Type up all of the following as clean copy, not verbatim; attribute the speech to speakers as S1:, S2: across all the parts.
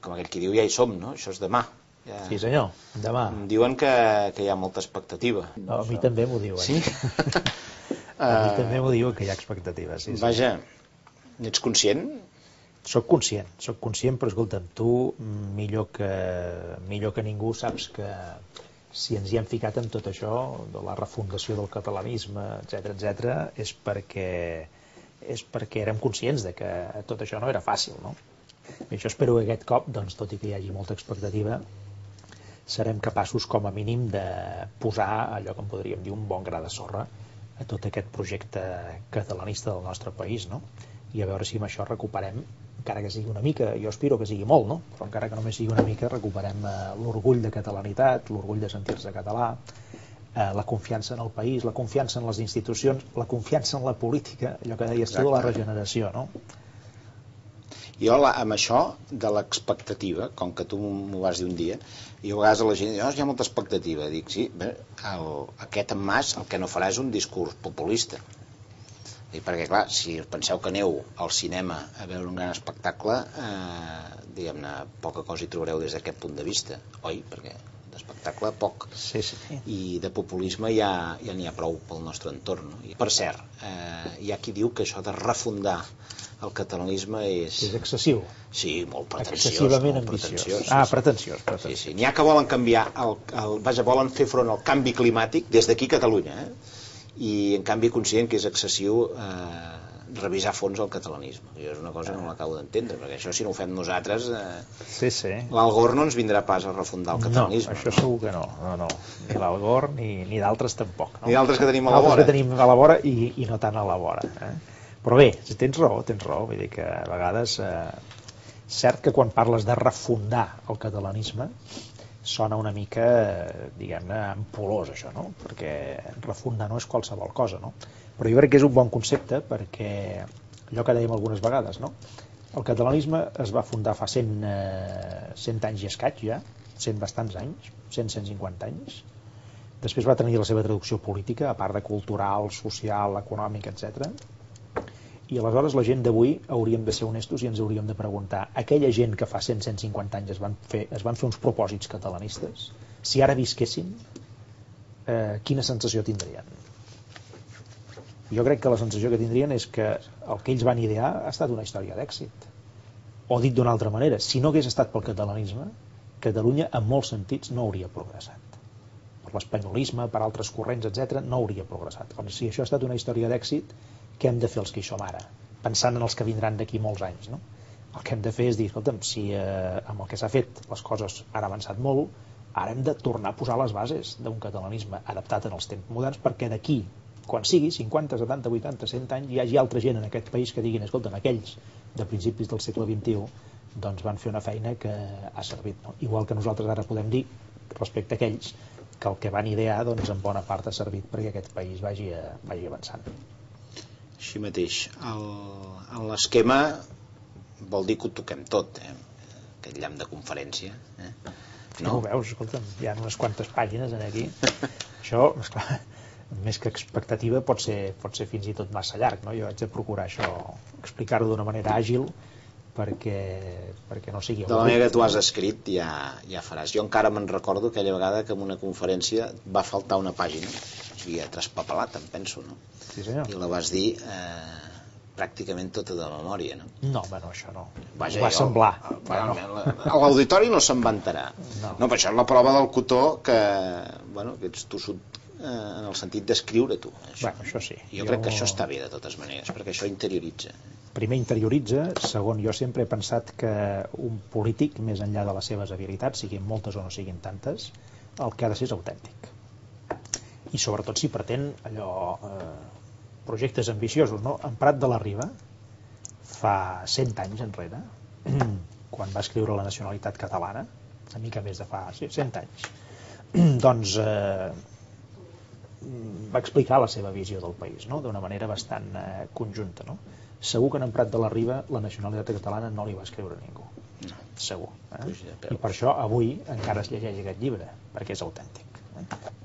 S1: Com aquell qui diu, ja hi som, no? Això és demà.
S2: Sí senyor, demà.
S1: Em diuen que hi ha molta expectativa.
S2: A mi també m'ho diuen.
S1: Sí?
S2: A mi també m'ho diuen que hi ha expectativa.
S1: Vaja, n'ets conscient?
S2: Soc conscient, però escolta'm, tu millor que ningú saps que si ens hi hem ficat en tot això de la refundació del catalanisme, etc, és perquè érem conscients de que tot això no era fàcil, no? I això espero que aquest cop, doncs, tot i que hi hagi molta expectativa, serem capaços com a mínim de posar allò que en podríem dir un bon gra de sorra a tot aquest projecte catalanista del nostre país, no? I a veure si amb això recuperem, encara que sigui una mica, jo aspiro que sigui molt, no? Però encara que només sigui una mica, recuperem l'orgull de catalanitat, l'orgull de sentir-se català, la confiança en el país, la confiança en les institucions, la confiança en la política, allò que deies tu de la regeneració, no?
S1: Jo amb això de l'expectativa, com que tu m'ho vas dir un dia, i a vegades a la gent diu, hi ha molta expectativa. Dic, sí, aquest en Mas el que no farà és un discurs populista. Perquè, clar, si penseu que aneu al cinema a veure un gran espectacle, diguem-ne, poca cosa hi trobareu des d'aquest punt de vista, oi? Perquè d'espectacle poc.
S2: Sí.
S1: I de populisme ja n'hi ha prou pel nostre entorn. I, per cert, hi ha qui diu que això de refundar el catalanisme és
S2: excessiu.
S1: Sí, molt pretensiós.
S2: Excessivament ambiciós. Pretensiós.
S1: Sí. N'hi ha que volen canviar, volen fer front al canvi climàtic des d'aquí a Catalunya, i en canvi consideren que és excessiu revisar a fons el catalanisme. Jo és una cosa que no l'acabo d'entendre, perquè això si no ho fem nosaltres, l'Algor no ens vindrà pas a refundar el catalanisme.
S2: No, això segur que no. Ni l'Algor ni d'altres tampoc.
S1: Ni d'altres que tenim a la vora.
S2: D'altres que tenim a la vora i no tant a la vora. Però bé, tens raó. Vull dir que a vegades, cert que quan parles de refundar el catalanisme, sona una mica, diguem-ne, ampolós això, no? Perquè refundar no és qualsevol cosa, no? Però jo crec que és un bon concepte perquè, allò que dèiem algunes vegades, no? El catalanisme es va fundar fa 100 anys i escaig ja, 100 bastants anys, 150 anys. Després va tenir la seva traducció política, a part de cultural, social, econòmic, etc. I aleshores la gent d'avui hauríem de ser honestos i ens hauríem de preguntar, aquella gent que fa 100-150 anys es van fer uns propòsits catalanistes, si ara visquessin, quina sensació tindrien? Jo crec que la sensació que tindrien és que el que ells van idear ha estat una història d'èxit. O dit d'una altra manera, si no hagués estat pel catalanisme, Catalunya en molts sentits no hauria progressat. Per l'espanyolisme, per altres corrents, etc., no hauria progressat. Si això ha estat una història d'èxit, què hem de fer els que hi som ara? Pensant en els que vindran d'aquí molts anys, no? El que hem de fer és dir, escolta'm, si amb el que s'ha fet les coses han avançat molt, ara hem de tornar a posar les bases d'un catalanisme adaptat en els temps moderns perquè d'aquí, quan sigui, 50, 70, 80, 100 anys, hi hagi altra gent en aquest país que diguin, escolta'm, aquells de principis del segle XXI doncs van fer una feina que ha servit, no? Igual que nosaltres ara podem dir, respecte a aquells, que el que van idear doncs, en bona part ha servit perquè aquest país vagi avançant.
S1: Així mateix. L'esquema vol dir que ho toquem tot, aquest llamp de conferència.
S2: No ho veus, escolta'm, hi ha unes quantes pàgines aquí. Això, esclar, més que expectativa pot ser fins i tot massa llarg, no? Jo haig de procurar això, explicar-ho d'una manera àgil perquè no sigui...
S1: De la manera que tu has escrit ja faràs. Jo encara me'n recordo aquella vegada que en una conferència va faltar una pàgina, havia traspapelat, em penso, no?
S2: Sí, senyor.
S1: I la vas dir pràcticament tota de memòria, no?
S2: No, bueno, això no.
S1: Vaja,
S2: va semblar.
S1: L'auditori no se'n va enterar. No, però això és la prova del cotó que ets tossut en el sentit d'escriure tu.
S2: Això sí.
S1: Jo crec que això està bé de totes maneres, perquè això interioritza.
S2: Primer interioritza, segon, jo sempre he pensat que un polític, més enllà de les seves habilitats, siguin moltes o no siguin tantes, el que ha de ser és autèntic. I sobretot si pretén allò... projectes ambiciosos, no? En Prat de la Riba, fa 100 anys enrere, quan va escriure La nacionalitat catalana, una mica més de fa 100 anys, doncs va explicar la seva visió del país, no? D'una manera bastant conjunta, no? Segur que en Prat de la Riba la nacionalitat catalana no li va escriure ningú, segur. I per això avui encara es llegeix aquest llibre, perquè és autèntic.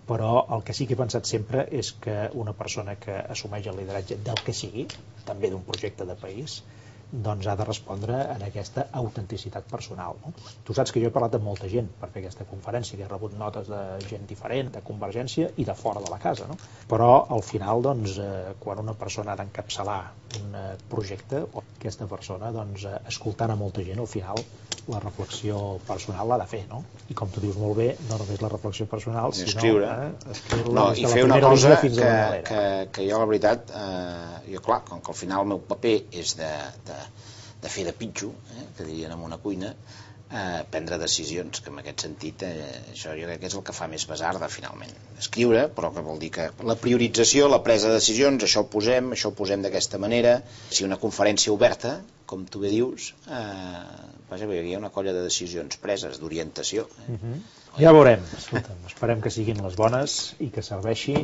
S2: Però el que sí que he pensat sempre és que una persona que assumeix el lideratge del que sigui, també d'un projecte de país, doncs ha de respondre en aquesta autenticitat personal. No? Tu saps que jo he parlat amb molta gent per fer aquesta conferència, que he rebut notes de gent diferent, de Convergència i de fora de la casa, no? Però al final, doncs, quan una persona ha d'encapçalar un projecte, aquesta persona, doncs, escoltant a molta gent, al final la reflexió personal l'ha de fer, no? I com tu dius molt bé, no només la reflexió personal, sinó
S1: escriure-la i fer una cosa que jo, la veritat, jo, clar, com que al final el meu paper és de fer de pitxo, que dirien en una cuina, prendre decisions, que en aquest sentit això jo crec que és el que fa més basarda finalment. Escriure, però que vol dir que la priorització, la presa de decisions, això ho posem d'aquesta manera. Si una conferència oberta, com tu bé dius, vaja, hi ha una colla de decisions preses, d'orientació.
S2: Ja veurem, escolta'm, esperem que siguin les bones i que serveixi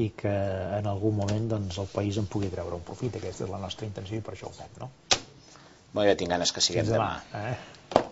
S2: i que en algun moment doncs, el país en pugui treure un profit. Aquesta és la nostra intenció i per això ho fem, no?
S1: Bé, ja tinc ganes que siguem demà.
S2: Fins demà.